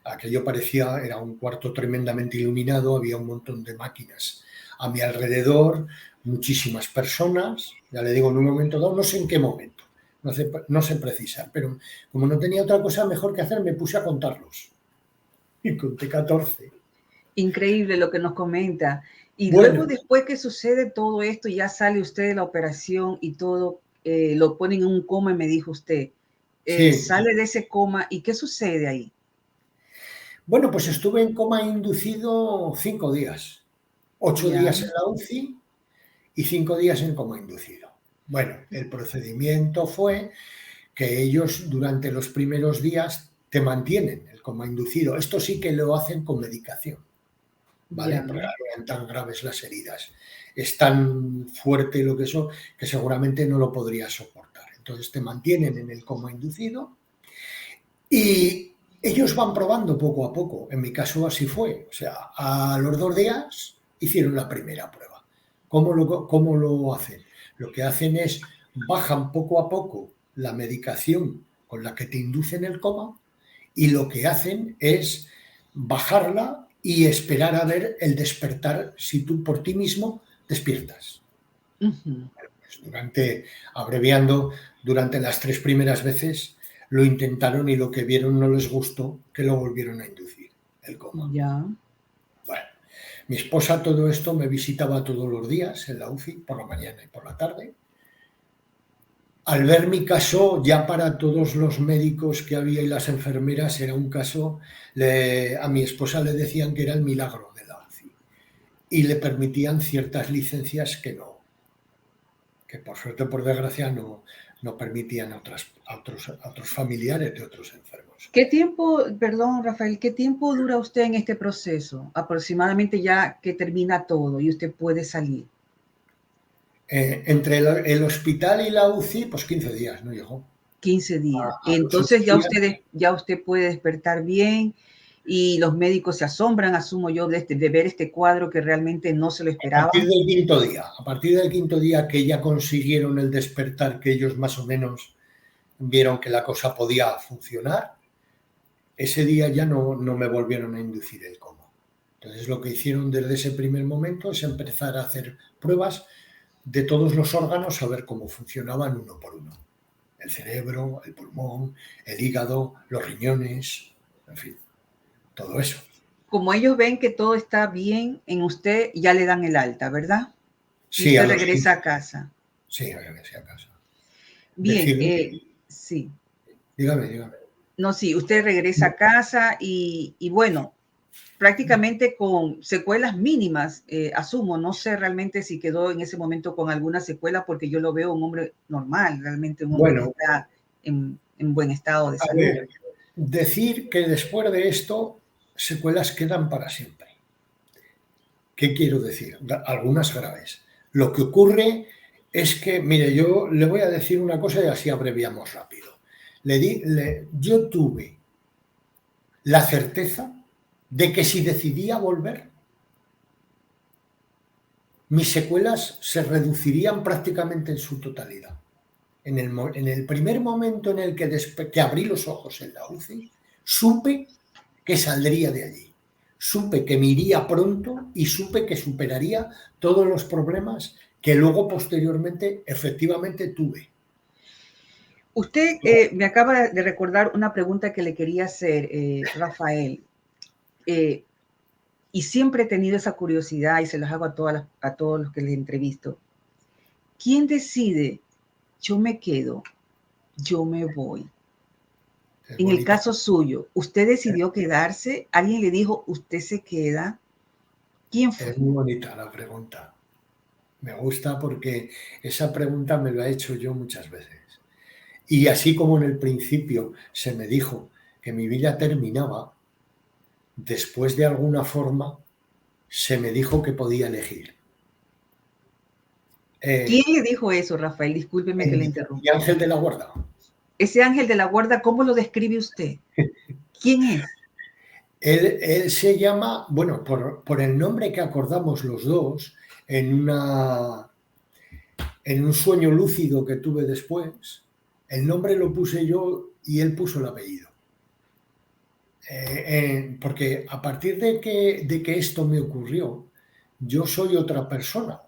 Aquello parecía, era un cuarto tremendamente iluminado, había un montón de máquinas a mi alrededor, muchísimas personas, ya le digo, en un momento dado, no sé en qué momento, no sé precisar, pero como no tenía otra cosa mejor que hacer, me puse a contarlos y conté 14. Increíble lo que nos comenta. Y luego, Bueno, después que sucede todo esto, ya sale usted de la operación y todo, lo ponen en un coma, me dijo usted. sí. Sale de ese coma y ¿qué sucede ahí? Bueno, pues estuve en coma inducido 5 días, 8 Ya, días en la UCI y 5 días en coma inducido. Bueno, el procedimiento fue que ellos durante los primeros días te mantienen el coma inducido. Esto sí que lo hacen con medicación, ¿vale? ya. Porque eran tan graves las heridas. Es tan fuerte lo que son que seguramente no lo podrías soportar. Entonces te mantienen en el coma inducido y ellos van probando poco a poco. En mi caso así fue. O sea, a los 2 días hicieron la primera prueba. ¿Cómo lo hacen? Lo que hacen es bajan poco a poco la medicación con la que te inducen el coma y lo que hacen es bajarla y esperar a ver el despertar si tú por ti mismo despiertas. Ujú. Pues abreviando, durante las 3 primeras veces lo intentaron y lo que vieron no les gustó, que lo volvieron a inducir, el coma. Ya. Mi esposa todo esto me visitaba todos los días en la UCI, por la mañana y por la tarde. Al ver mi caso, ya para todos los médicos que había y las enfermeras era un caso, a mi esposa le decían que era el milagro de la UCI y le permitían ciertas licencias que por suerte o por desgracia no permitían a otros familiares de otros enfermos. ¿Qué tiempo, perdón Rafael, qué tiempo dura usted en este proceso? Aproximadamente ya que termina todo y usted puede salir. Entre el hospital y la UCI, pues 15 días, no llegó. 15 días. A los Entonces 8 días, ya usted puede despertar bien y los médicos se asombran, asumo yo, de ver este cuadro que realmente no se lo esperaban. A partir del quinto día que ya consiguieron el despertar, que ellos más o menos vieron que la cosa podía funcionar, ese día ya no me volvieron a inducir el coma. Entonces lo que hicieron desde ese primer momento es empezar a hacer pruebas de todos los órganos a ver cómo funcionaban uno por uno. El cerebro, el pulmón, el hígado, los riñones, en fin, todo eso. Como ellos ven que todo está bien en usted, ya le dan el alta, ¿verdad? Sí, y usted regresa a casa. Sí, regresé a casa. Bien, sí. Dígame. No, sí, usted regresa a casa y bueno, prácticamente con secuelas mínimas, asumo, no sé realmente si quedó en ese momento con alguna secuela porque yo lo veo un hombre normal, realmente un hombre que está en buen estado de salud. Ver, decir que después de esto secuelas quedan para siempre. ¿Qué quiero decir? Algunas graves. Lo que ocurre es que, mire, yo le voy a decir una cosa y así abreviamos rápido. Yo tuve la certeza de que si decidía volver, mis secuelas se reducirían prácticamente en su totalidad. En el primer momento en el que abrí los ojos en la UCI, supe que saldría de allí. Supe que me iría pronto y supe que superaría todos los problemas que luego posteriormente efectivamente tuve. Usted me acaba de recordar una pregunta que le quería hacer, Rafael. Y siempre he tenido esa curiosidad y se las hago a todos los que les entrevisto. ¿Quién decide? Yo me quedo, yo me voy. En el caso suyo, ¿usted decidió quedarse? ¿Alguien le dijo, usted se queda? ¿Quién fue? Es muy bonita la pregunta. Me gusta porque esa pregunta me la he hecho yo muchas veces. Y así como en el principio se me dijo que mi vida terminaba, después de alguna forma se me dijo que podía elegir. ¿Quién le dijo eso, Rafael? Discúlpeme que le interrumpa. Mi ángel de la guarda. Ese ángel de la guarda, ¿cómo lo describe usted? ¿Quién es? Él se llama, bueno, por el nombre que acordamos los dos en un sueño lúcido que tuve después. El nombre lo puse yo y él puso el apellido. Porque a partir de que esto me ocurrió, yo soy otra persona.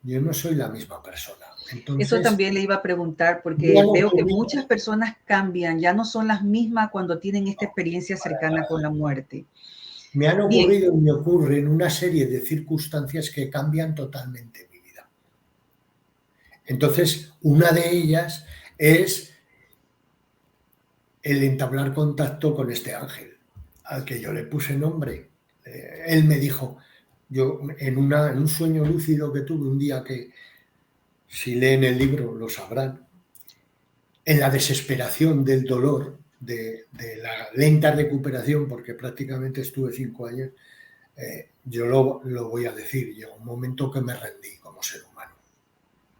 Yo no soy la misma persona. Entonces, eso también le iba a preguntar, porque veo que muchas personas cambian, ya no son las mismas cuando tienen esta experiencia cercana con la muerte. Me han ocurrido y me ocurren una serie de circunstancias que cambian totalmente mi vida. Entonces, una de ellas es el entablar contacto con este ángel, al que yo le puse nombre. Él me dijo, yo en un sueño lúcido que tuve un día que, si leen el libro lo sabrán, en la desesperación del dolor, de la lenta recuperación, porque prácticamente estuve 5 años, yo lo voy a decir, llegó un momento que me rendí como ser humano.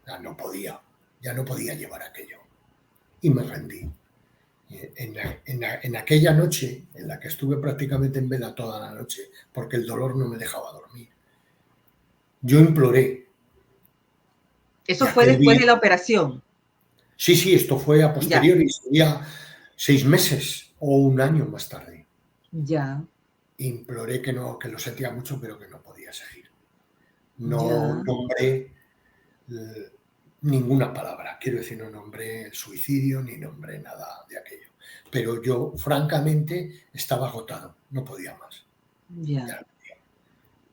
Ya no podía llevar aquello. Y me rendí. En aquella noche, en la que estuve prácticamente en vela toda la noche, porque el dolor no me dejaba dormir, yo imploré. ¿Eso fue después de la operación? Sí, esto fue a posteriori, sería 6 meses o 1 año más tarde. Ya. Imploré que lo sentía mucho, pero que no podía seguir. No nombré ninguna palabra, quiero decir, no nombré el suicidio ni nombré nada de aquello. Pero yo, francamente, estaba agotado, no podía más. Ya.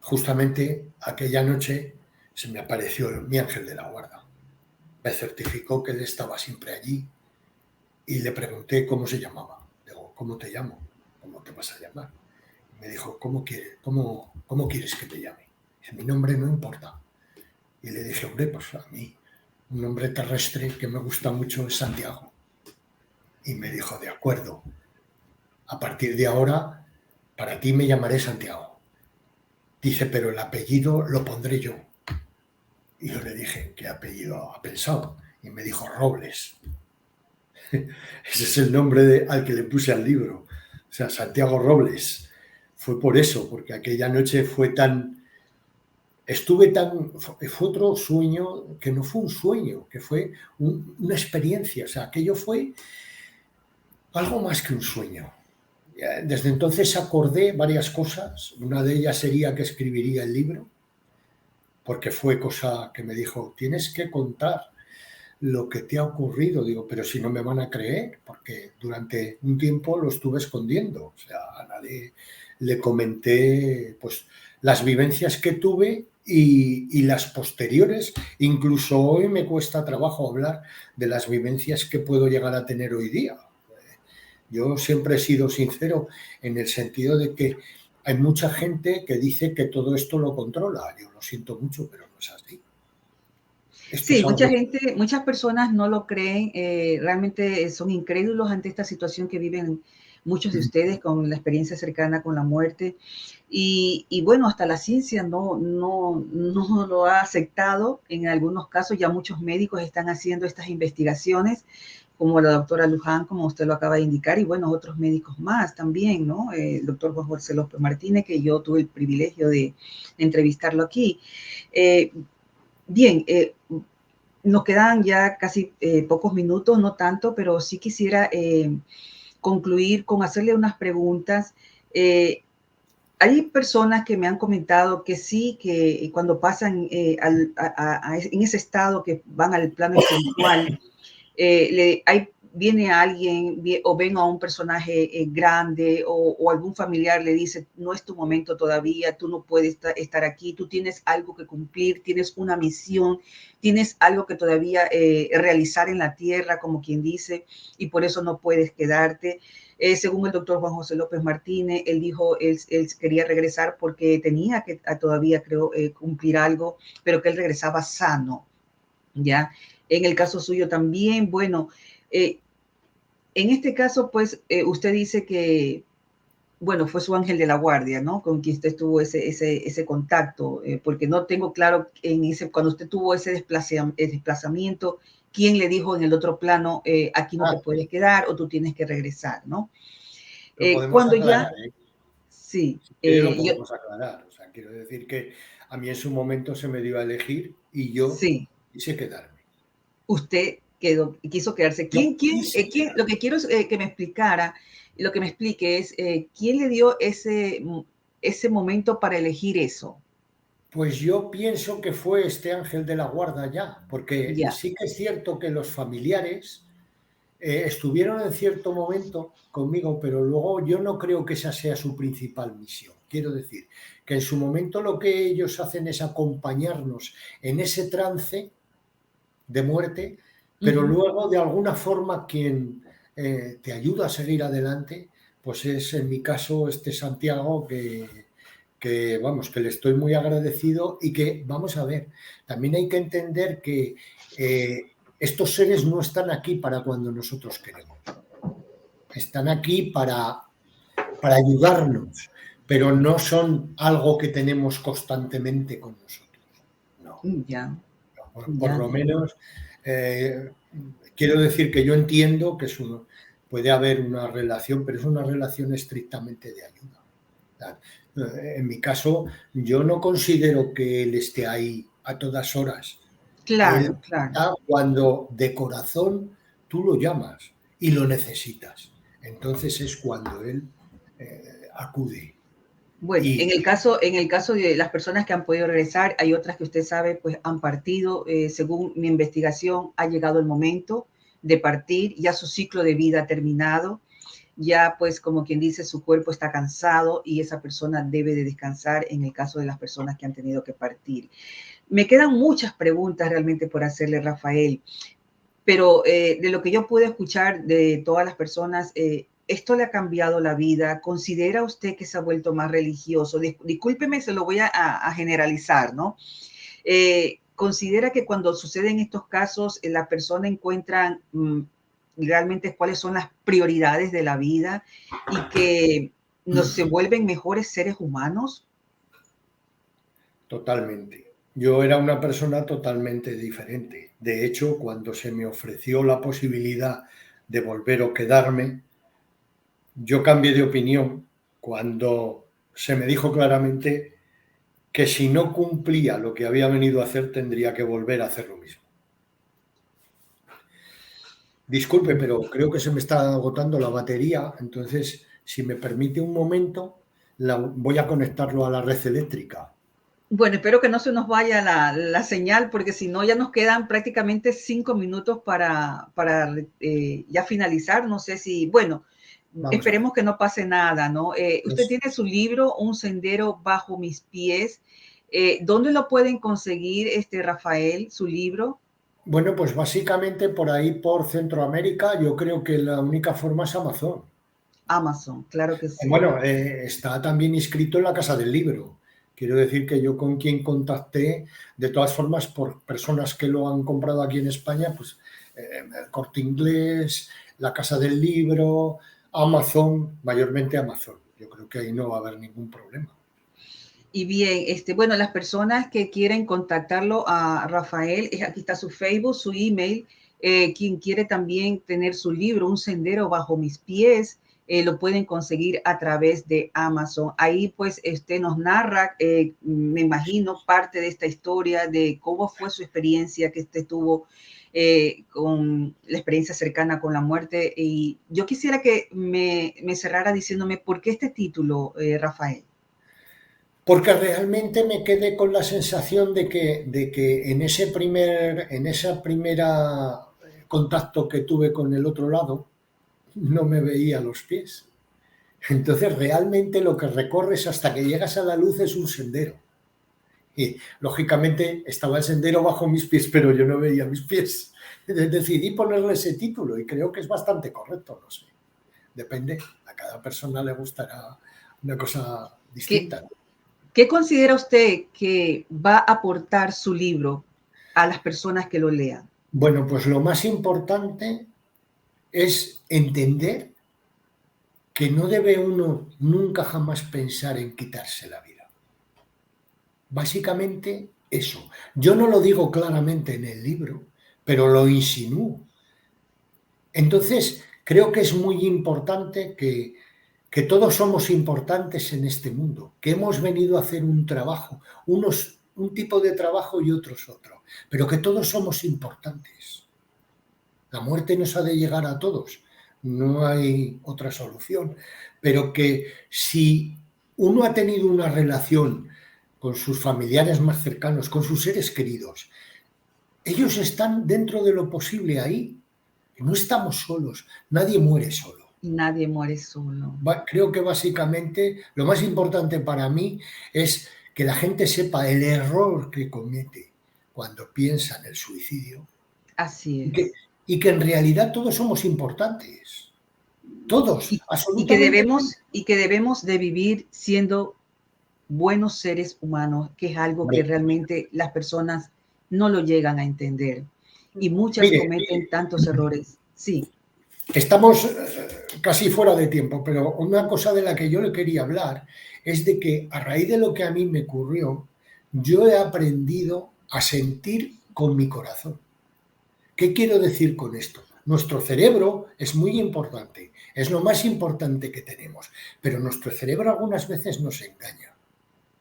justamente aquella noche se me apareció mi ángel de la guarda. Me certificó que él estaba siempre allí y le pregunté cómo se llamaba. Digo, ¿cómo te llamo? ¿Cómo te vas a llamar? Y me dijo, ¿cómo quieres que te llame? Dice, mi nombre no importa. Y le dije, hombre, pues a mí un nombre terrestre que me gusta mucho es Santiago. Y me dijo, de acuerdo, a partir de ahora, para ti me llamaré Santiago. Dice, pero el apellido lo pondré yo. Y yo le dije, ¿qué apellido ha pensado? Y me dijo, Robles. Ese es el nombre al que le puse al libro. O sea, Santiago Robles. Fue por eso, porque aquella noche fue otro sueño que no fue un sueño, que fue una experiencia. O sea, aquello fue algo más que un sueño. Desde entonces acordé varias cosas. Una de ellas sería que escribiría el libro, porque fue cosa que me dijo, tienes que contar lo que te ha ocurrido. Digo, pero si no me van a creer, porque durante un tiempo lo estuve escondiendo. O sea, a nadie le comenté pues las vivencias que tuve y las posteriores. Incluso hoy me cuesta trabajo hablar de las vivencias que puedo llegar a tener hoy día. Yo siempre he sido sincero en el sentido de que hay mucha gente que dice que todo esto lo controla. Yo lo siento mucho, pero no es así. Esto Sí, es algo... muchas personas no lo creen, realmente son incrédulos ante esta situación que viven muchos de ustedes con la experiencia cercana con la muerte. Y bueno, hasta la ciencia no lo ha aceptado. En algunos casos ya muchos médicos están haciendo estas investigaciones, como la doctora Luján, como usted lo acaba de indicar, y bueno, otros médicos más también, ¿no? El doctor Juan José López Martínez, que yo tuve el privilegio de entrevistarlo aquí. Bien, nos quedan ya casi pocos minutos, no tanto, pero sí quisiera concluir con hacerle unas preguntas. Hay personas que me han comentado que sí, que cuando pasan en ese estado que van al plano espiritual, viene alguien o ven a un personaje grande o algún familiar le dice, no es tu momento todavía, tú no puedes estar aquí, tú tienes algo que cumplir, tienes una misión, tienes algo que todavía realizar en la tierra, como quien dice, y por eso no puedes quedarte. Según el doctor Juan José López Martínez, él dijo, él quería regresar porque tenía que todavía, creo, cumplir algo, pero que él regresaba sano, ¿ya? En el caso suyo también, bueno, en este caso, pues, usted dice que, bueno, fue su ángel de la guardia, ¿no? Con quien usted tuvo ese contacto, porque no tengo claro cuando usted tuvo ese desplazamiento, quién le dijo en el otro plano, aquí no te puedes quedar o tú tienes que regresar, ¿no? Lo podemos Cuando aclarar, ya, sí. Lo podemos aclarar. O sea, quiero decir que a mí en su momento se me dio a elegir y yo quise quedarme. Usted quiso quedarse. Lo que quiero es que me explicara, lo que me explique es, ¿quién le dio ese momento para elegir eso? Pues yo pienso que fue este ángel de la guarda ya, porque Ya. sí que es cierto que los familiares estuvieron en cierto momento conmigo, pero luego yo no creo que esa sea su principal misión. Quiero decir, que en su momento lo que ellos hacen es acompañarnos en ese trance de muerte, pero luego de alguna forma quien te ayuda a seguir adelante, pues es en mi caso este Santiago vamos, que le estoy muy agradecido y que, vamos a ver, también hay que entender que estos seres no están aquí para cuando nosotros queremos. Están aquí para ayudarnos, pero no son algo que tenemos constantemente con nosotros. No. Ya. Por lo menos, quiero decir que yo entiendo que puede haber una relación, pero es una relación estrictamente de ayuda. En mi caso, yo no considero que él esté ahí a todas horas. Él está cuando de corazón tú lo llamas y lo necesitas. Entonces es cuando él acude. Bueno, en el caso de las personas que han podido regresar, hay otras que usted sabe, pues han partido. Según mi investigación, ha llegado el momento de partir, ya su ciclo de vida ha terminado. ya pues como quien dice su cuerpo está cansado y esa persona debe de descansar en el caso de las personas que han tenido que partir. Me quedan muchas preguntas realmente por hacerle, Rafael, pero de lo que yo pude escuchar de todas las personas, esto le ha cambiado la vida. ¿Considera usted que se ha vuelto más religioso? Discúlpeme, se lo voy a generalizar, ¿no? ¿Considera que cuando suceden estos casos, la persona encuentra realmente cuáles son las prioridades de la vida y que nos se vuelven mejores seres humanos? Totalmente. Yo era una persona totalmente diferente. De hecho, cuando se me ofreció la posibilidad de volver o quedarme, yo cambié de opinión cuando se me dijo claramente que si no cumplía lo que había venido a hacer, tendría que volver a hacer lo mismo. Disculpe, pero creo que se me está agotando la batería, entonces, si me permite un momento, voy a conectarlo a la red eléctrica. Bueno, espero que no se nos vaya la señal, porque si no ya nos quedan prácticamente 5 minutos para ya finalizar. No sé si, bueno, esperemos que no pase nada, ¿no? Usted tiene su libro, Un sendero bajo mis pies. ¿Dónde lo pueden conseguir, Rafael, su libro? Bueno, pues básicamente por ahí, por Centroamérica, yo creo que la única forma es Amazon. Amazon, claro que sí. Bueno, está también inscrito en la Casa del Libro. Quiero decir que yo con quien contacté, de todas formas, por personas que lo han comprado aquí en España, pues el Corte Inglés, la Casa del Libro, Amazon, mayormente Amazon. Yo creo que ahí no va a haber ningún problema. Y bien, bueno, las personas que quieren contactarlo a Rafael, aquí está su Facebook, su email. Quien quiere también tener su libro, Un sendero bajo mis pies, lo pueden conseguir a través de Amazon. Ahí pues nos narra, me imagino, parte de esta historia de cómo fue su experiencia que tuvo con la experiencia cercana con la muerte. Y yo quisiera que me cerrara diciéndome por qué este título, Rafael. Porque realmente me quedé con la sensación de que en ese primera contacto que tuve con el otro lado, no me veía los pies. Entonces realmente lo que recorres hasta que llegas a la luz es un sendero. Y lógicamente estaba el sendero bajo mis pies, pero yo no veía mis pies. Decidí ponerle ese título y creo que es bastante correcto, no sé. Depende, a cada persona le gustará una cosa distinta. ¿Qué considera usted que va a aportar su libro a las personas que lo lean? Bueno, pues lo más importante es entender que no debe uno nunca jamás pensar en quitarse la vida. Básicamente eso. Yo no lo digo claramente en el libro, pero lo insinúo. Entonces, creo que es muy importante que todos somos importantes en este mundo, que hemos venido a hacer un trabajo, un tipo de trabajo y otros otro, pero que todos somos importantes. La muerte nos ha de llegar a todos, no hay otra solución, pero que si uno ha tenido una relación con sus familiares más cercanos, con sus seres queridos, ellos están dentro de lo posible ahí. No estamos solos, nadie muere solo. Nadie muere solo. Creo que básicamente lo más importante para mí es que la gente sepa el error que comete cuando piensa en el suicidio. Así es. Y que en realidad todos somos importantes. Todos, absolutamente. Y que debemos de vivir siendo buenos seres humanos, que es algo que realmente las personas no lo llegan a entender. Y muchas cometen tantos errores. Sí. Estamos casi fuera de tiempo, pero una cosa de la que yo le quería hablar es de que a raíz de lo que a mí me ocurrió, yo he aprendido a sentir con mi corazón. ¿Qué quiero decir con esto? Nuestro cerebro es muy importante, es lo más importante que tenemos, pero nuestro cerebro algunas veces nos engaña.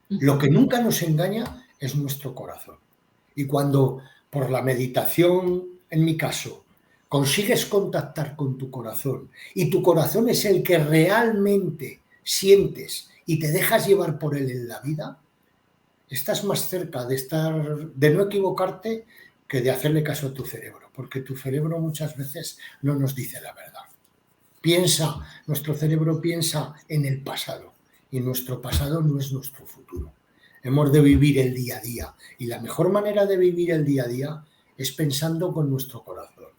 Lo que nunca nos engaña es nuestro corazón. Y cuando por la meditación, en mi caso, consigues contactar con tu corazón y tu corazón es el que realmente sientes y te dejas llevar por él en la vida, estás más cerca de no equivocarte que de hacerle caso a tu cerebro, porque tu cerebro muchas veces no nos dice la verdad. nuestro cerebro piensa en el pasado y nuestro pasado no es nuestro futuro. Hemos de vivir el día a día y la mejor manera de vivir el día a día es pensando con nuestro corazón.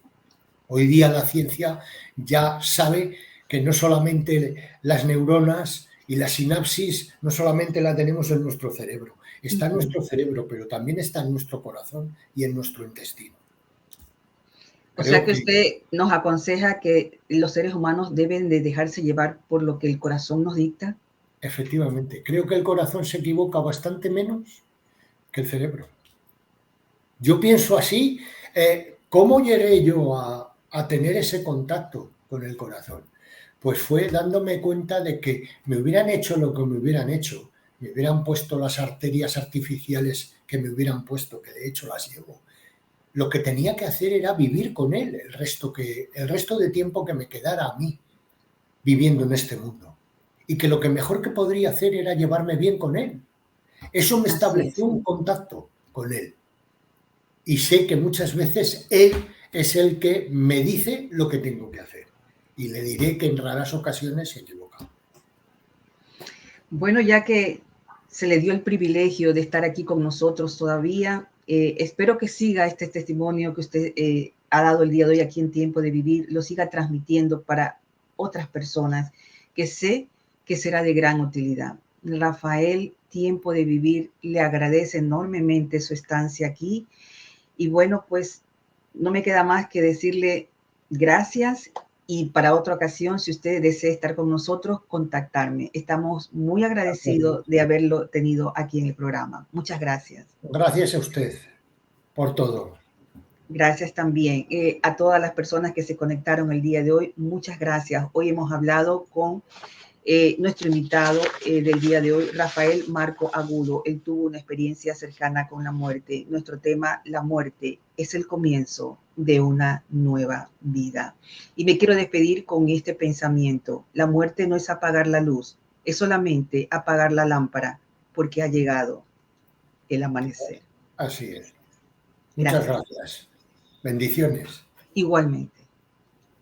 Hoy día la ciencia ya sabe que no solamente las neuronas y la sinapsis no solamente la tenemos en nuestro cerebro, está en nuestro cerebro, pero también está en nuestro corazón y en nuestro intestino. O sea que usted nos aconseja que los seres humanos deben de dejarse llevar por lo que el corazón nos dicta. Efectivamente, creo que el corazón se equivoca bastante menos que el cerebro. Yo pienso así, ¿cómo llegué yo a tener ese contacto con el corazón? Pues fue dándome cuenta de que me hubieran hecho lo que me hubieran hecho, me hubieran puesto las arterias artificiales que me hubieran puesto, que de hecho las llevo. Lo que tenía que hacer era vivir con él el resto de tiempo que me quedara a mí viviendo en este mundo. Y que lo que mejor que podría hacer era llevarme bien con él. Eso me estableció un contacto con él. Y sé que muchas veces él es el que me dice lo que tengo que hacer. Y le diré que en raras ocasiones se equivoca. Bueno, ya que se le dio el privilegio de estar aquí con nosotros todavía, espero que siga este testimonio que usted ha dado el día de hoy aquí en Tiempo de Vivir, lo siga transmitiendo para otras personas que sé que será de gran utilidad. Rafael, Tiempo de Vivir, le agradece enormemente su estancia aquí. Y bueno, pues no me queda más que decirle gracias. Y para otra ocasión, si usted desea estar con nosotros, contactarme. Estamos muy agradecidos de haberlo tenido aquí en el programa. Muchas gracias. Gracias a usted por todo. Gracias también a todas las personas que se conectaron el día de hoy. Muchas gracias. Hoy hemos hablado con nuestro invitado del día de hoy, Rafael Marco Agudo. Él tuvo una experiencia cercana con la muerte. Nuestro tema, la muerte, es el comienzo de una nueva vida. Y me quiero despedir con este pensamiento. La muerte no es apagar la luz, es solamente apagar la lámpara, porque ha llegado el amanecer. Así es. Muchas gracias. Bendiciones. Igualmente.